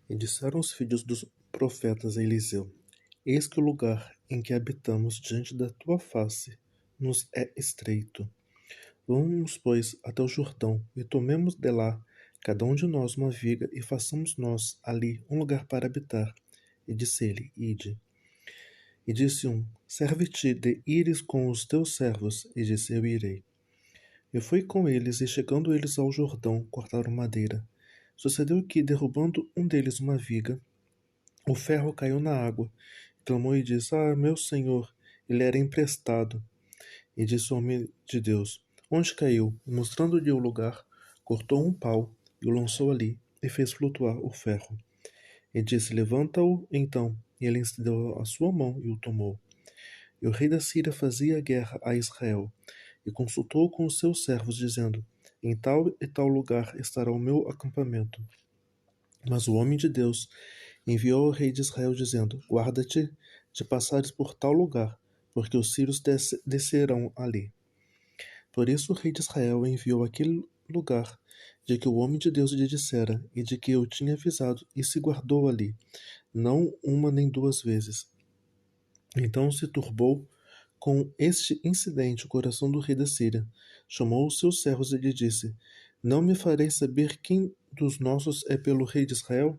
E disseram os filhos dos profetas a Eliseu: Eis que o lugar em que habitamos diante da tua face nos é estreito. Vamos, pois, até o Jordão, e tomemos de lá, cada um de nós, uma viga, e façamos nós ali um lugar para habitar. E disse-lhe: Ide. E disse um: Serve-te de ires com os teus servos. E disse: Eu irei. E foi com eles, e chegando eles ao Jordão, cortaram madeira. Sucedeu que, derrubando um deles uma viga, o ferro caiu na água. Clamou e disse: Ah, meu senhor, ele era emprestado. E disse o homem de Deus: Onde caiu? E mostrando-lhe o lugar, cortou um pau e o lançou ali, e fez flutuar o ferro. E disse: Levanta-o, então. E ele estendeu a sua mão e o tomou. E o rei da Síria fazia guerra a Israel, e consultou com os seus servos, dizendo: Em tal e tal lugar estará o meu acampamento. Mas o homem de Deus enviou ao rei de Israel, dizendo: Guarda-te de passares por tal lugar, porque os sírios descerão ali. Por isso o rei de Israel enviou àquele lugar de que o homem de Deus lhe dissera, e de que eu tinha avisado, e se guardou ali, não uma nem duas vezes. Então se turbou com este incidente o coração do rei da Síria. Chamou os seus servos e lhe disse: Não me fareis saber quem dos nossos é pelo rei de Israel?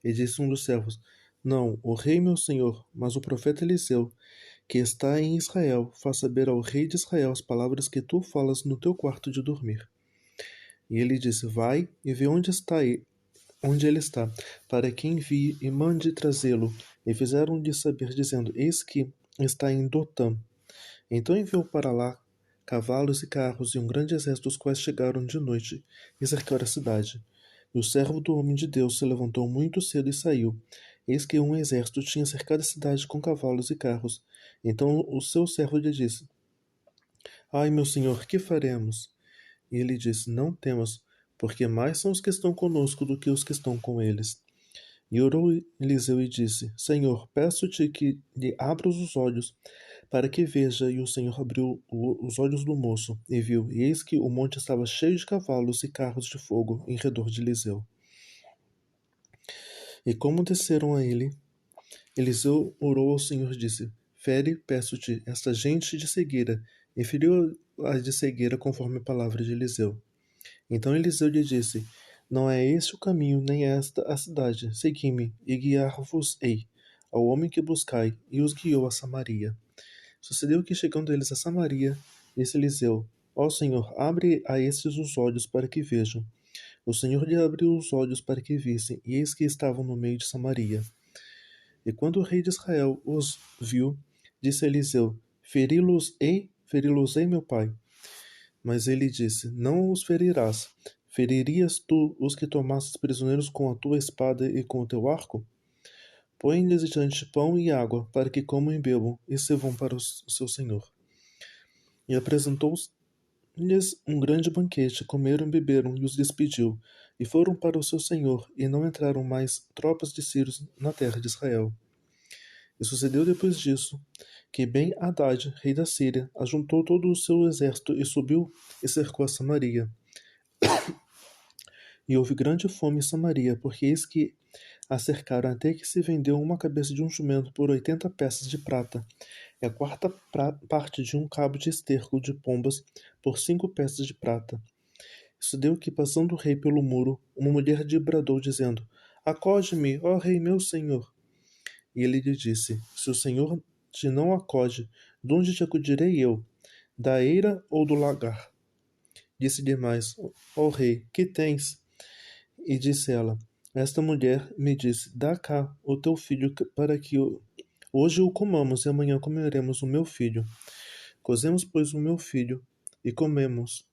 E disse um dos servos: Não, o rei meu senhor, mas o profeta Eliseu, que está em Israel, faz saber ao rei de Israel as palavras que tu falas no teu quarto de dormir. E ele disse: Vai e vê onde ele está, para que envie e mande trazê-lo. E fizeram-lhe saber, dizendo: Eis que está em Dotã. Então enviou para lá cavalos e carros e um grande exército, os quais chegaram de noite e cercaram a cidade. E o servo do homem de Deus se levantou muito cedo e saiu. Eis que um exército tinha cercado a cidade com cavalos e carros. Então o seu servo lhe disse: Ai, meu senhor, que faremos? E ele disse: Não temas, porque mais são os que estão conosco do que os que estão com eles. E orou Eliseu e disse: Senhor, peço-te que lhe abras os olhos, para que veja. E o Senhor abriu os olhos do moço, e viu, e eis que o monte estava cheio de cavalos e carros de fogo em redor de Eliseu. E como desceram a ele, Eliseu orou ao Senhor e disse: Fere, peço-te, esta gente de cegueira. E feriu-a de cegueira conforme a palavra de Eliseu. Então Eliseu lhe disse: Não é este o caminho, nem esta a cidade. Segui-me, e guiar-vos-ei ao homem que buscai. E os guiou a Samaria. Sucedeu que, chegando eles a Samaria, disse Eliseu: Ó Senhor, abre a estes os olhos para que vejam. O Senhor lhe abriu os olhos para que vissem, e eis que estavam no meio de Samaria. E quando o rei de Israel os viu, disse a Eliseu: feri-los-ei, meu pai. Mas ele disse: Não os ferirás. Feririas tu os que tomasses prisioneiros com a tua espada e com o teu arco? Põe-lhes diante pão e água, para que comam e bebam, e se vão para o seu senhor. E apresentou-lhes um grande banquete, comeram e beberam, e os despediu, e foram para o seu senhor, e não entraram mais tropas de sírios na terra de Israel. E sucedeu depois disso, que Ben-Hadad, rei da Síria, ajuntou todo o seu exército e subiu e cercou a Samaria. E houve grande fome em Samaria, porque eis que a cercaram até que se vendeu uma cabeça de um jumento por 80 peças de prata, e a quarta parte de um cabo de esterco de pombas por 5 peças de prata. Isso deu que, passando o rei pelo muro, uma mulher lhe bradou, dizendo: Acode-me, ó rei meu senhor. E ele lhe disse: Se o Senhor te não acode, de onde te acudirei eu? Da eira ou do lagar? Disse-lhe mais: Ó rei, que tens? E disse ela: Esta mulher me disse: Dá cá o teu filho, para que hoje o comamos, e amanhã comeremos o meu filho. Cozemos, pois, o meu filho, e comemos.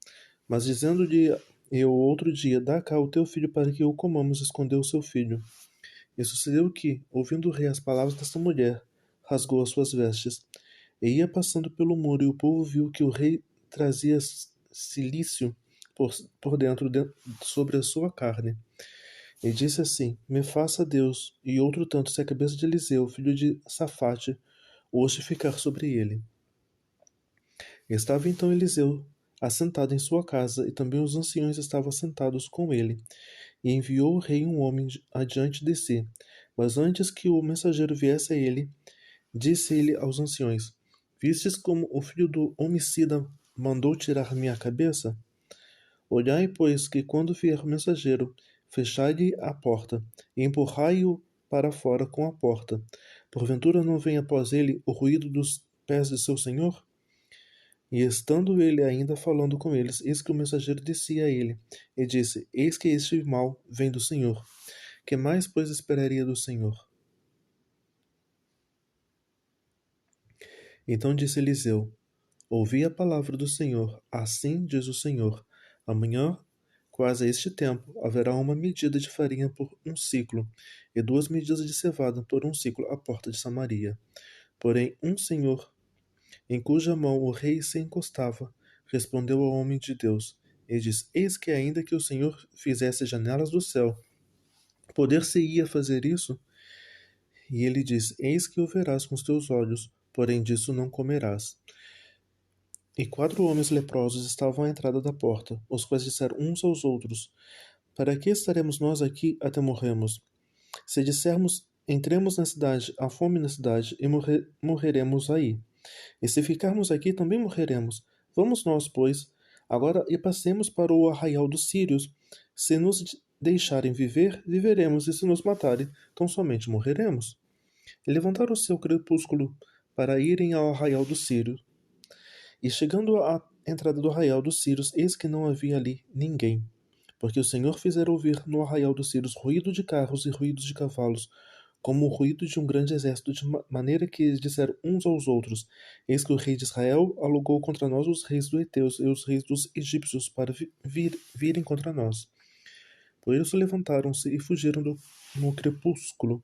Mas dizendo-lhe eu outro dia: Dá cá o teu filho, para que o comamos, escondeu o seu filho. E sucedeu que, ouvindo o rei as palavras desta mulher, rasgou as suas vestes. E ia passando pelo muro, e o povo viu que o rei trazia cilício por dentro sobre a sua carne. E disse assim: Me faça Deus, e outro tanto, se a cabeça de Eliseu, filho de Safate, hoje ficar sobre ele. Estava então Eliseu assentado em sua casa, e também os anciões estavam assentados com ele. E enviou o rei um homem adiante de si. Mas antes que o mensageiro viesse a ele, disse ele aos anciões: Vistes como o filho do homicida mandou tirar minha cabeça? Olhai, pois, que quando vier o mensageiro, fechai-lhe a porta, e empurrai-o para fora com a porta. Porventura não vem após ele o ruído dos pés de seu senhor? E estando ele ainda falando com eles, eis que o mensageiro descia a ele, e disse: Eis que este mal vem do Senhor. Que mais, pois, esperaria do Senhor? Então disse Eliseu: Ouvi a palavra do Senhor, assim diz o Senhor. Amanhã, quase a este tempo, haverá uma medida de farinha por um ciclo, e 2 medidas de cevada por um ciclo à porta de Samaria. Porém, um senhor, em cuja mão o rei se encostava, respondeu ao homem de Deus, e disse: Eis que ainda que o Senhor fizesse janelas do céu, poder-se-ia fazer isso? E ele diz: Eis que o verás com os teus olhos, porém disso não comerás. E 4 homens leprosos estavam à entrada da porta, os quais disseram uns aos outros: Para que estaremos nós aqui até morrermos? Se dissermos: Entremos na cidade, há fome na cidade, e morreremos aí. E se ficarmos aqui, também morreremos. Vamos nós, pois, agora e passemos para o arraial dos sírios. Se nos deixarem viver, viveremos, e se nos matarem, tão somente morreremos. E levantaram o seu crepúsculo para irem ao arraial dos sírios. E chegando à entrada do arraial dos sírios, eis que não havia ali ninguém, porque o Senhor fizera ouvir no arraial dos sírios ruído de carros e ruídos de cavalos, como o ruído de um grande exército, de maneira que disseram uns aos outros: Eis que o rei de Israel alugou contra nós os reis dos heteus e os reis dos egípcios para virem contra nós. Por isso levantaram-se e fugiram no crepúsculo,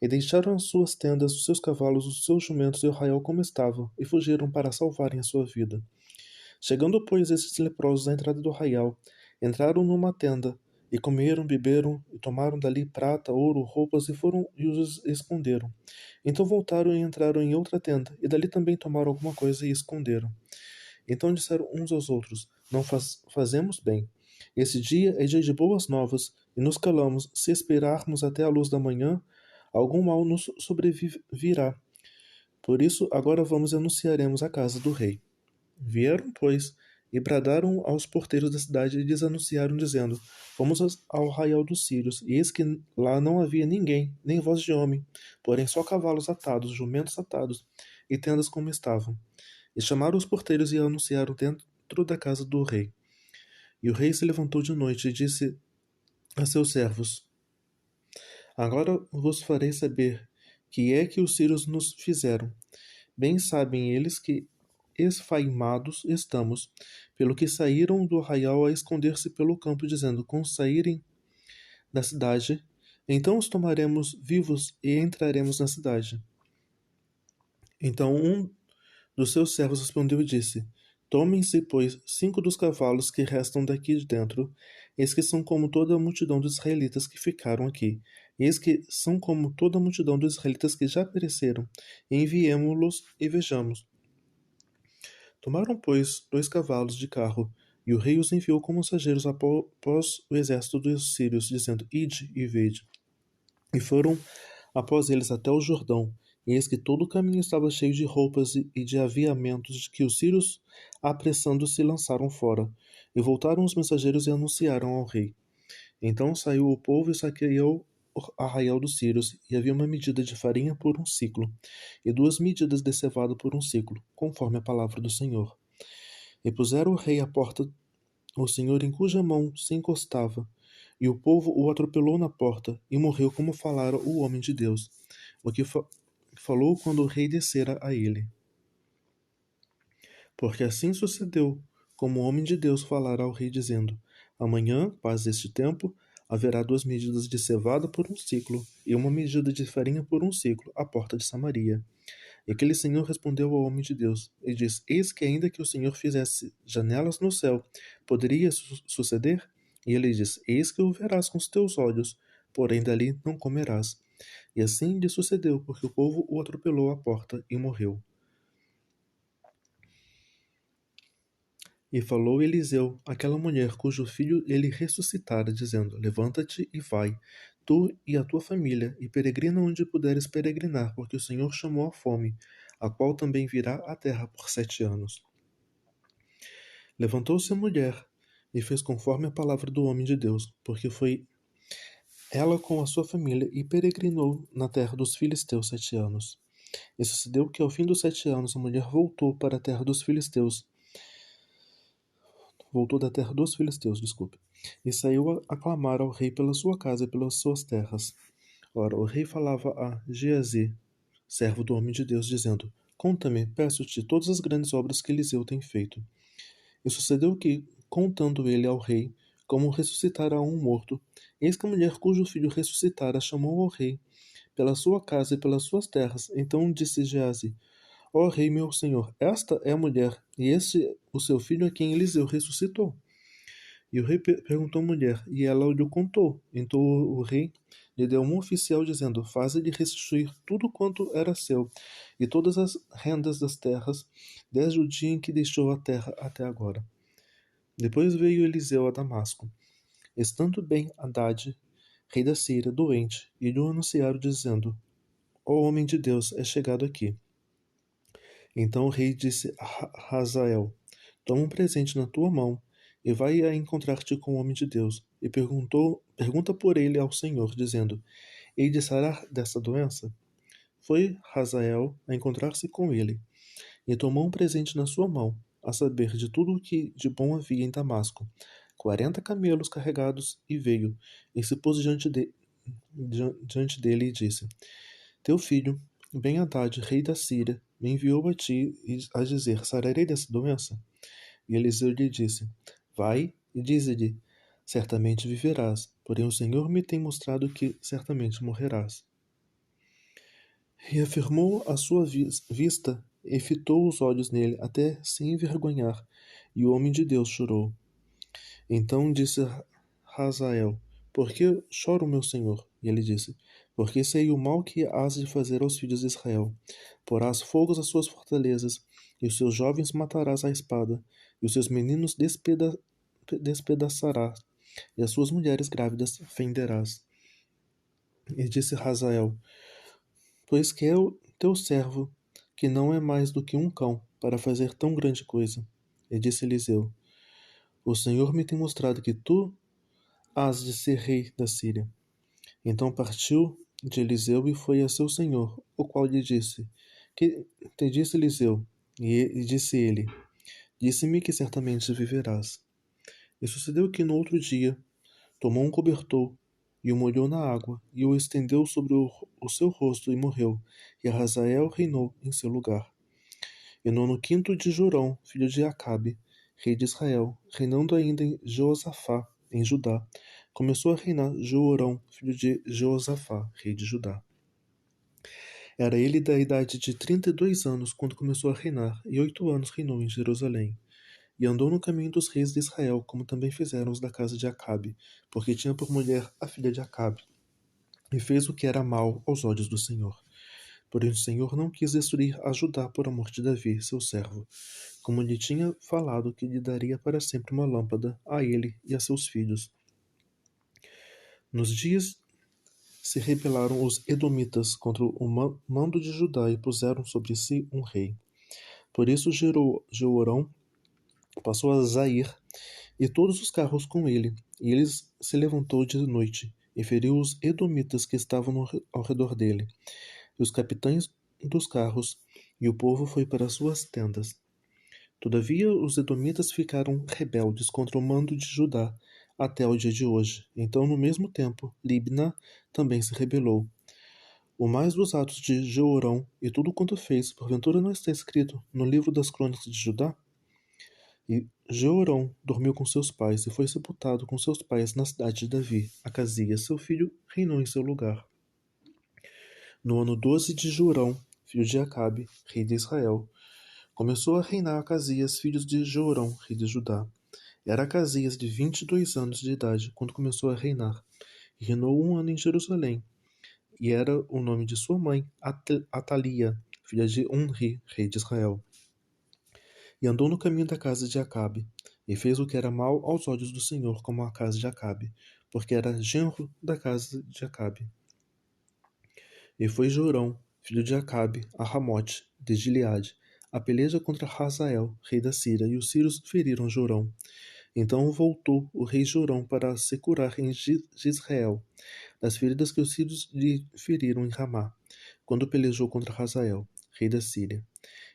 e deixaram as suas tendas, os seus cavalos, os seus jumentos e o arraial como estava, e fugiram para salvarem a sua vida. Chegando, pois, estes leprosos à entrada do arraial, entraram numa tenda, e comeram, beberam, e tomaram dali prata, ouro, roupas, e os esconderam. Então voltaram e entraram em outra tenda, e dali também tomaram alguma coisa e esconderam. Então disseram uns aos outros: Não fazemos bem. Esse dia é dia de boas novas, e nos calamos. Se esperarmos até a luz da manhã, algum mal nos sobrevirá. Por isso, agora vamos e anunciaremos a casa do rei. Vieram, pois, e bradaram aos porteiros da cidade e lhes anunciaram, dizendo: Fomos ao arraial dos sírios, e eis que lá não havia ninguém, nem voz de homem, porém só cavalos atados, jumentos atados, e tendas como estavam. E chamaram os porteiros e anunciaram dentro da casa do rei. E o rei se levantou de noite e disse a seus servos: Agora vos farei saber que é que os sírios nos fizeram. Bem sabem eles que esfaimados estamos, pelo que saíram do arraial a esconder-se pelo campo, dizendo: Quando saírem da cidade, então os tomaremos vivos e entraremos na cidade. Então um dos seus servos respondeu e disse: Tomem-se, pois, 5 dos cavalos que restam daqui de dentro, eis que são como toda a multidão dos israelitas que ficaram aqui, eis que são como toda a multidão dos israelitas que já pereceram, e enviemo-los e vejamos. Tomaram, pois, 2 cavalos de carro, e o rei os enviou como mensageiros após o exército dos sírios, dizendo: Ide e vede. E foram após eles até o Jordão, e eis que todo o caminho estava cheio de roupas e de aviamentos de que os sírios, apressando-se, lançaram fora. E voltaram os mensageiros e anunciaram ao rei. Então saiu o povo e saqueou o arraial dos sírios, e havia uma medida de farinha por um ciclo, e 2 medidas de cevada por um ciclo, conforme a palavra do Senhor. E puseram o rei à porta o Senhor em cuja mão se encostava, e o povo o atropelou na porta, e morreu como falara o homem de Deus, o que falou quando o rei descera a ele. Porque assim sucedeu, como o homem de Deus falara ao rei, dizendo: Amanhã, quase este tempo, haverá 2 medidas de cevada por um ciclo, e 1 medida de farinha por um ciclo, à porta de Samaria. E aquele senhor respondeu ao homem de Deus, e disse: Eis que ainda que o Senhor fizesse janelas no céu, poderia suceder? E ele disse: Eis que o verás com os teus olhos, porém dali não comerás. E assim lhe sucedeu, porque o povo o atropelou à porta e morreu. E falou Eliseu àquela mulher cujo filho ele ressuscitara, dizendo: Levanta-te e vai, tu e a tua família, e peregrina onde puderes peregrinar, porque o Senhor chamou a fome, a qual também virá à terra por 7 anos. Levantou-se a mulher e fez conforme a palavra do homem de Deus, porque foi ela com a sua família e peregrinou na terra dos filisteus 7 anos. E sucedeu que ao fim dos 7 anos a mulher voltou para a terra dos filisteus, voltou da terra dos filisteus, desculpe, e saiu a clamar ao rei pela sua casa e pelas suas terras. Ora, o rei falava a Geazi, servo do homem de Deus, dizendo: Conta-me, peço-te, todas as grandes obras que Eliseu tem feito. E sucedeu que, contando ele ao rei, como ressuscitara um morto, eis que a mulher cujo filho ressuscitara chamou ao rei pela sua casa e pelas suas terras. Então disse Geazi: Ó rei meu senhor, esta é a mulher, e este o seu filho a quem Eliseu ressuscitou. E o rei perguntou à mulher, e ela lhe contou. Então o rei lhe deu um oficial, dizendo: Faze-lhe restituir tudo quanto era seu, e todas as rendas das terras, desde o dia em que deixou a terra até agora. Depois veio Eliseu a Damasco, estando bem Hadade, rei da Síria, doente, e lhe anunciaram, dizendo: Ó homem de Deus, é chegado aqui. Então o rei disse a Hazael: Toma um presente na tua mão e vai a encontrar-te com o homem de Deus. E pergunta por ele ao Senhor, dizendo: Hei de sarar dessa doença? Foi Hazael a encontrar-se com ele, e tomou um presente na sua mão, a saber, de tudo o que de bom havia em Damasco, 40 camelos carregados, e veio, e se pôs diante dele e disse: Teu filho, Ben-Hadad, rei da Síria, me enviou a ti a dizer: Sararei dessa doença? E Eliseu lhe disse: Vai e dize-lhe: Certamente viverás, porém o Senhor me tem mostrado que certamente morrerás. E afirmou a sua vista e fitou os olhos nele até se envergonhar, e o homem de Deus chorou. Então disse Hazael: Por que chora o meu senhor? E ele disse: Porque sei o mal que hás de fazer aos filhos de Israel. Porás fogos às suas fortalezas, e os seus jovens matarás à espada, e os seus meninos despedaçarás, e as suas mulheres grávidas fenderás. E disse Hazael: Pois que é o teu servo, que não é mais do que um cão, para fazer tão grande coisa. E disse Eliseu: O Senhor me tem mostrado que tu hás de ser rei da Síria. Então partiu de Eliseu e foi a seu senhor, o qual lhe disse: Que te disse Eliseu? E disse ele: Disse-me que certamente viverás. E sucedeu que no outro dia tomou um cobertor e o molhou na água e o estendeu sobre o seu rosto e morreu. E Hazael reinou em seu lugar. E no ano quinto de Jorão, filho de Acabe, rei de Israel, reinando ainda em Jeosafá, em Judá, começou a reinar Joorão, filho de Jeosafá, rei de Judá. Era ele da idade de 32 anos quando começou a reinar, e 8 anos reinou em Jerusalém. E andou no caminho dos reis de Israel, como também fizeram os da casa de Acabe, porque tinha por mulher a filha de Acabe, e fez o que era mal aos olhos do Senhor. Porém o Senhor não quis destruir a Judá por amor de Davi, seu servo, como lhe tinha falado que lhe daria para sempre uma lâmpada a ele e a seus filhos. Nos dias se rebelaram os edomitas contra o mando de Judá e puseram sobre si um rei. Por isso Jeorão passou a Zair e todos os carros com ele, e ele se levantou de noite e feriu os edomitas que estavam ao redor dele, e os capitães dos carros, e o povo foi para suas tendas. Todavia os edomitas ficaram rebeldes contra o mando de Judá até o dia de hoje. Então, no mesmo tempo, Libna também se rebelou. O mais dos atos de Jeorão e tudo quanto fez, porventura não está escrito no livro das crônicas de Judá? E Jeorão dormiu com seus pais e foi sepultado com seus pais na cidade de Davi. Acasias, seu filho, reinou em seu lugar. No ano 12 de Jorão, filho de Acabe, rei de Israel, começou a reinar Acasias, filho de Jeorão, rei de Judá. Era Acasias de 22 anos de idade quando começou a reinar, e reinou 1 ano em Jerusalém. E era o nome de sua mãe Atalia, filha de Omri, rei de Israel. e andou no caminho da casa de Acabe, e fez o que era mal aos olhos do Senhor, como a casa de Acabe, porque era genro da casa de Acabe. E foi Jorão, filho de Acabe, a Ramote, de Gileade, a peleja contra Hazael, rei da Síria, e os sírios feriram Jorão. Então voltou o rei Jorão para se curar em Jezreel, das feridas que os sírios lhe feriram em Ramá, quando pelejou contra Hazael, rei da Síria.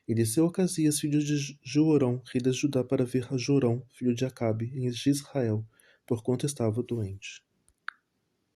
E desceu Ocasias, filho de Joarão, rei de Judá, para ver a Jorão, filho de Acabe, em Jezreel, porquanto estava doente.